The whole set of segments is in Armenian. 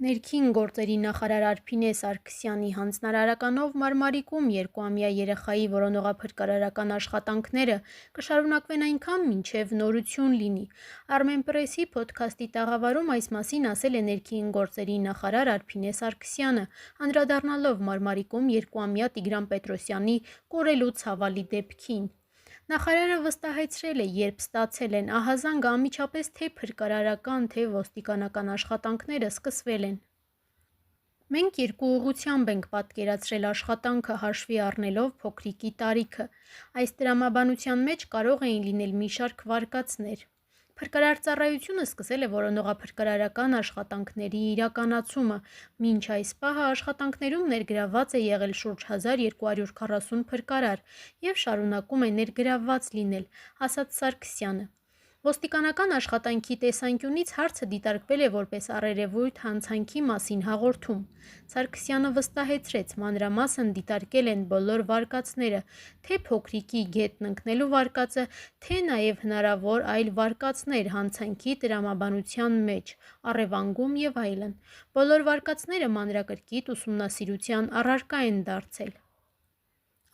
Ներքին գործերի նախարար Արփինե Սարգսյանի հանձնարարականով Մարմարիկում 2-ամյա երեխայի որոնողափրկարարական աշխատանքները կշարունակվեն այնքան, մինչև նորություն լինի։ Armenpress-ի փոդքասթի տաղավարում այս մասին ասել է ներքին գործերի նախարար Արփինե Սարգսյանը, անդրադառնալով Մարմարիկում 2-ամյա Տիգրան Պետրոսյանի կորելու ցավալի դեպքին։ Նախարարը վստահեցրել է, երբ ստացել են ահազանգը, անմիջապես թե փրկարարական, թե ոստիկանական աշխատանքները սկսվել են։ Մենք երկու ուղղությամբ ենք պատկերացրել աշխատանքը, հաշվի առնելով փոքրիկի տարիքը։ Այս տրամաբանության մեջ կարող էին լինել մի շարք վարկածներ։ Փրկարար ծառայությունը սկսել է որոնողափրկարարական աշխատանքների իրականացումը։ Մինչ այս պահը աշխատանքներում ներգրավված է եղել շուրջ 1240 փրկարար և շարունակում է ներգրավված լինել, ասաց Սարգսյանը։ Ոստիկանական աշխատանքի տեսանկյունից հարցը դիտարկվել է որպես առերևույթ հանցանքի մասին հաղորդում։ Սարգսյանը վստահեցրեց, մանրամասն դիտարկել են բոլոր վարկածները, թե փոքրիկի գետն ընկնելու վարկածը, թե նաև հնարավոր այլ վարկածներ հանցանքի տրամաբանության մեջ, առևանգում և այլն։ Բոլոր վարկածները մանրակրկիտ ուսումնասիրության առարկա են դարձել։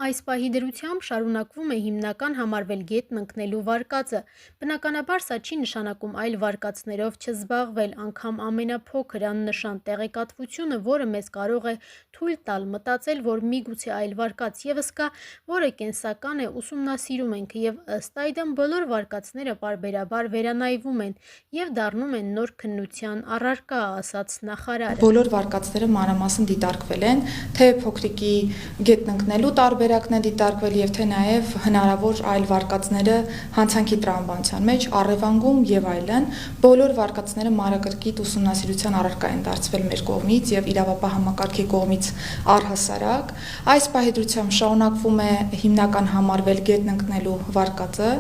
Այս պահի դրությամբ շարունակվում է հիմնական համարվել գետն ընկնելու վարկածը։ Բնականաբար սա չի նշանակում այլ վարկածներով չզբաղվել, անգամ ամենափոքր աննշան տեղեկատվությունը, որը մեզ կարող է թույլ տալ մտածել, որ միգուցե այլ վարկած ևս կա, որը կենսական է, ուսումնասիրում ենք և ըստ այդմ բոլոր վարկածները պարբերաբար վերանայվում են և դառնում են նոր քննության առարկա, ասաց նախարարը։ Բոլոր վարկածները մանրամասն դիտարկվել են, թե փոքրիկի գետն ընկնելու տարբերակն է դիտարկվել և թե նաև հնարավոր այլ վարկածները հանցանքի տրամաբանության մեջ, առևանգում և այլն, բոլոր վարկածները մանրակրկիտ ուսումնասիրության առարկա են դարձվել մեր կողմից և իրավապահ համակարգի կողմից առհասարակ։ Այս պահի դրությամբ շարունակվում է հիմնական համարվել գետն ընկնելու վարկածը։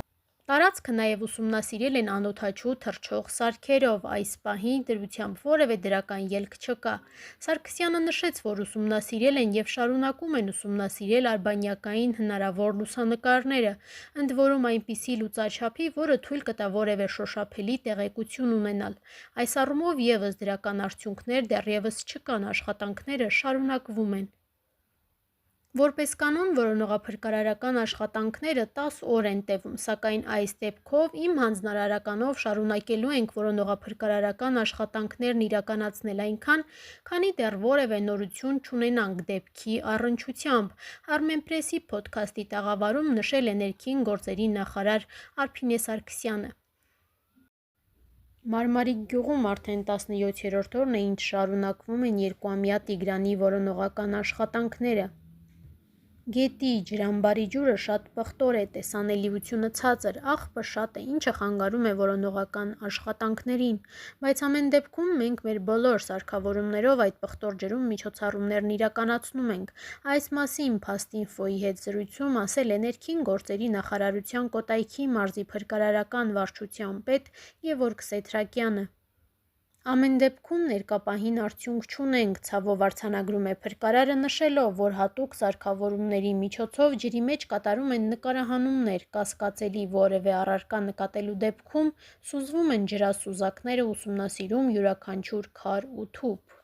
Տարածքը նաև ուսումնասիրել են անօդաչու թռչող սարքերով, այս պահի դրությամբ որևէ դրական ելք չկա։ Սարգսյանը նշեց, որ ուսումնասիրել են և շարունակում են ուսումնասիրել արբանյակային հնարավոր լուսանկարները, ընդ որում այնպիսի լուծաչափի, որը թույլ կտա որևէ շոշափելի տեղեկություն ունենալ։ Այս առումով ևս դրական արդյունքներ դեռևս չկան, աշխատանքները շարունակվում են։ Որպես կանոն որոնողափրկարարական աշխատանքները 10 օր են տևում, սակայն այս դեպքով իմ հանձնարարականով շարունակելու ենք որոնողափրկարարական աշխատանքներն իրականացնել այնքան, քանի դեռ որևէ նորություն չունենանք դեպքի առնչությամբ, Armenpress-ի փոդքասթի տաղավարում նշել է ներքին գործերի նախարար Արփինե Սարգսյանը։ Մարմարիկ գյուղում արդեն 17-րդ օրն է, ինչ շարունակվում են 2-ամյա Տիգրանի որոնողական աշխատանքները։ Գետի ջրամբարի ջուրը շատ պղտոր է, տեսանելիությունը ցածր, աղբը շատ է, ինչը խանգարում է որոնողական աշխատանքներին, բայց ամեն դեպքում մենք մեր բոլոր սարքավորումներով այդ պղտոր ջրում միջոցառումներն իրականացնում ենք։ Այս մասին Փաստ-Ինֆոյի հետ զրույցում ասել է ներքին գործերի նախարարության Կոտայքի մարզի փրկարարական վարչության պետ Գևորգ Սեթրակյանը։ Ամեն դեպքում ներկա պահին արդյունք չունենք, ցավով արձանագրում է փրկարարը, նշելով, որ հատուկ սարքավորումների միջոցով ջրի մեջ կատարում են նկարահանումներ, կասկածելի որևէ առարկա նկատելու դեպքում սուզվում են ջրասուզակները, ուսումնասիրում յուրաքանչյուր քար ու թուփ։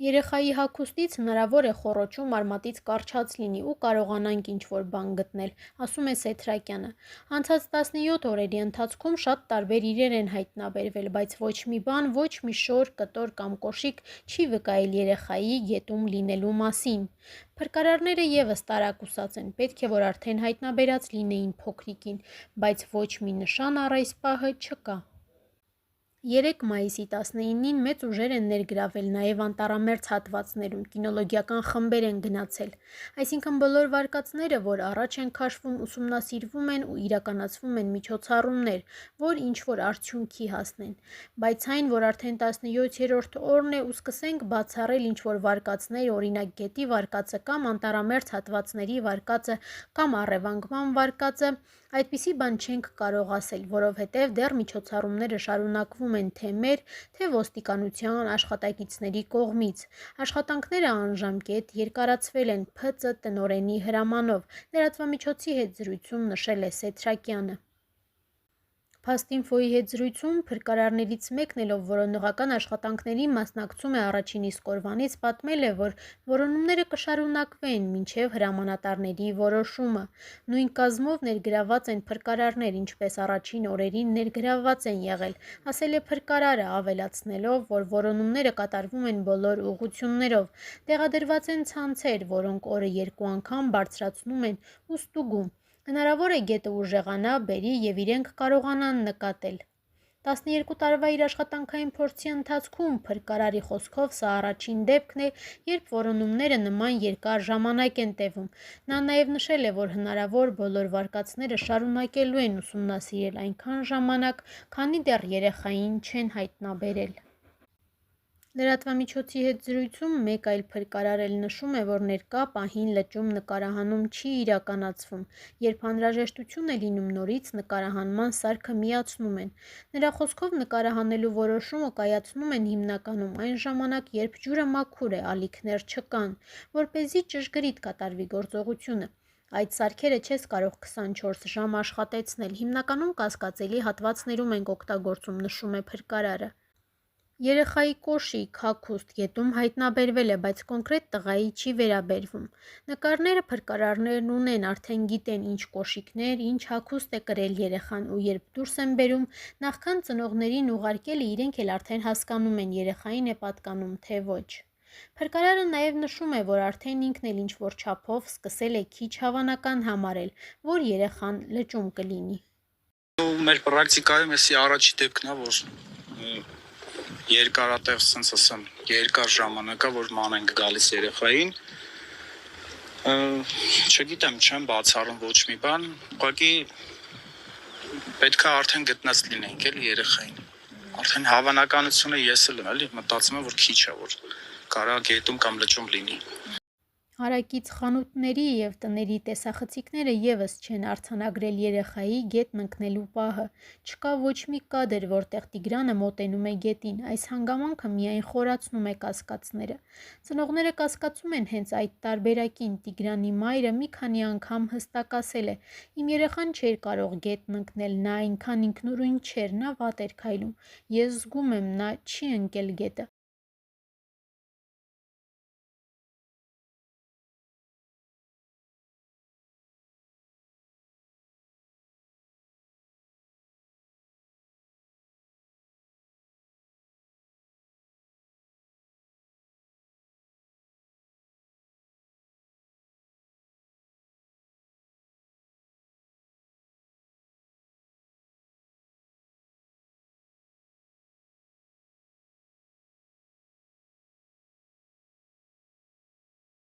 Երեխայի հագուստից հնարավոր է խոռոչում արմատից կառչած լինի ու կարողանանք ինչ-որ բան գտնել, ասում է Սեթրակյանը։ Անցած 17 օրերի ընթացքում շատ տարբեր իրեր են հայտնաբերվել, բայց ոչ մի բան, ոչ մի շոր, կտոր կամ կոշիկ չի վկայել երեխայի գետում լինելու մասին։ Փրկարարները ևս տարակուսած են, պետք է որ արդեն հայտնաբերած լինեին փոքրիկին, բայց ոչ մի նշան առ այս պահը չկա։ 3 մայիսի 19-ին մեծ ուժեր են ներգրավել նաև անտառամերձ հատվածներում, կինոլոգիական խմբեր են գնացել։ Այսինքն բոլոր վարկածները, որ առաջ են քաշվում, ուսումնասիրվում են ու իրականացվում են միջոցառումներ, որ ինչ-որ արդյունքի հասնեն։ Բայց այն, որ արդեն 17-րդ օրն է ու սկսենք բացառել ինչ-որ վարկածներ, օրինակ գետի վարկածը կամ անտառամերձ հատվածների վարկածը կամ առևանգման վարկածը, այդպիսի բան չենք կարող ասել, որովհետև դեռ միջոցառումները շարունակվում են թե մեր, թե ոստիկանության աշխատակիցների կողմից։ Աշխատանքները անժամկետ երկարացվել են ՓԾ տնօրենի հրամանով, լրատվամիջոցի հետ զրույցում նշել է Սեթրակյանը։ Փաստինֆոյի հետ զրույցում փրկարարներից մեկն էլ, ով որոնողական աշխատանքներին մասնակցում է առաջին իսկ օրվանից, պատմել է, որ որոնումները կշարունակվեն մինչև հրամանատարների որոշումը։ Նույն կազմով ներգրավված են փրկարարներ, ինչպես առաջին օրերին ներգրավված են եղել, ասել է փրկարարը, ավելացնելով, որ որոնումները կատարվում են բոլոր ուղղություններով։ Տեղադրված են ցանցեր, որոնք օրը 2 անգամ բարձրացնում են ու ստուգում։ Հնարավոր է գետը ուժեղանա, բերի և իրենք կարողանան նկատել։ 12 տարվա իր աշխատանքային փորձի ընթացքում փրկարարի խոսքով սա առաջին դեպքն է, երբ որոնումները նման երկար ժամանակ են տևում։ Նա նաև նշել է, որ հնարավոր բոլոր վարկածները շարունակելու են ուսումնասիրել այնքան ժամանակ, քանի դեռ երեխային չեն հայտնաբերել։ Լրատվամիջոցի հետ զրույցում մեկ այլ փրկարար էլ նշում է, որ ներկա պահին լճում նկարահանում չի իրականացվում, երբ անհրաժեշտություն է լինում նորից նկարահանման սարքը միացնում են։ Նրա խոսքով նկարահանելու որոշումը կայացնում են հիմնականում այն ժամանակ, երբ ջուրը մաքուր է, ալիքներ չկան, որպեսզի ճշգրիտ կատարվի գործողությունը։ Այդ սարքերը չես կարող 24 ժամ աշխատեցնել, հիմնականում կասկածելի հատվածներում ենք օգտագործում, նշում է փրկարարը։ Երեխայի կոշիկ, հագուստ գետում հայտնաբերվել է, բայց կոնկրետ տղայի չի վերաբերվում։ Նկարները փրկարարներն ունեն, արդեն գիտեն ինչ կոշիկներ, ինչ հագուստ է կրել երեխան ու երբ դուրս են բերում, նախքան ծնողներին ուղարկելը իրենք էլ արդեն հասկանում են երեխային է պատկանում, թե ոչ։ Փրկարարը նաև նշում է, որ արդեն ինքն էլ ինչ-որ չափով սկսել է քիչ հավանական համարել, որ երեխան լճում կլինի։ Մեր պրակտիկայում էսի առաջի դեպքն է, որ երկարատև, ասենց ասեմ, երկար ժամանակա, որ մանենք գալիս երեխային, չգիտեմ, չեմ բացառում ոչ մի բան, ուղղակի պետք է արդեն գտնած լինենք էլի երեխային։ Արդեն հավանականությունը ես էլ եմ էլի մտածում եմ, որ քիչ է, որ կարա գետում կամ լճում լինի։ Հարակից խանութների և տների տեսախցիկները ևս չեն արձանագրել երեխայի գետն ընկնելու պահը։ Չկա ոչ մի կադր, որտեղ Տիգրանը մոտենում է գետին, այս հանգամանքը միայն խորացնում է կասկածները։ Ծնողները կասկածում են հենց այդ տարբերակին։ Տիգրանի մայրը մի քանի անգամ հստակ ասել է. «Իմ երեխան չէր կարող գետն ընկնել, նա այնքան ինքնուրույն չէր, նա վատ էր քայլում։ Ես զգում եմ, նա չի ընկել գետը»։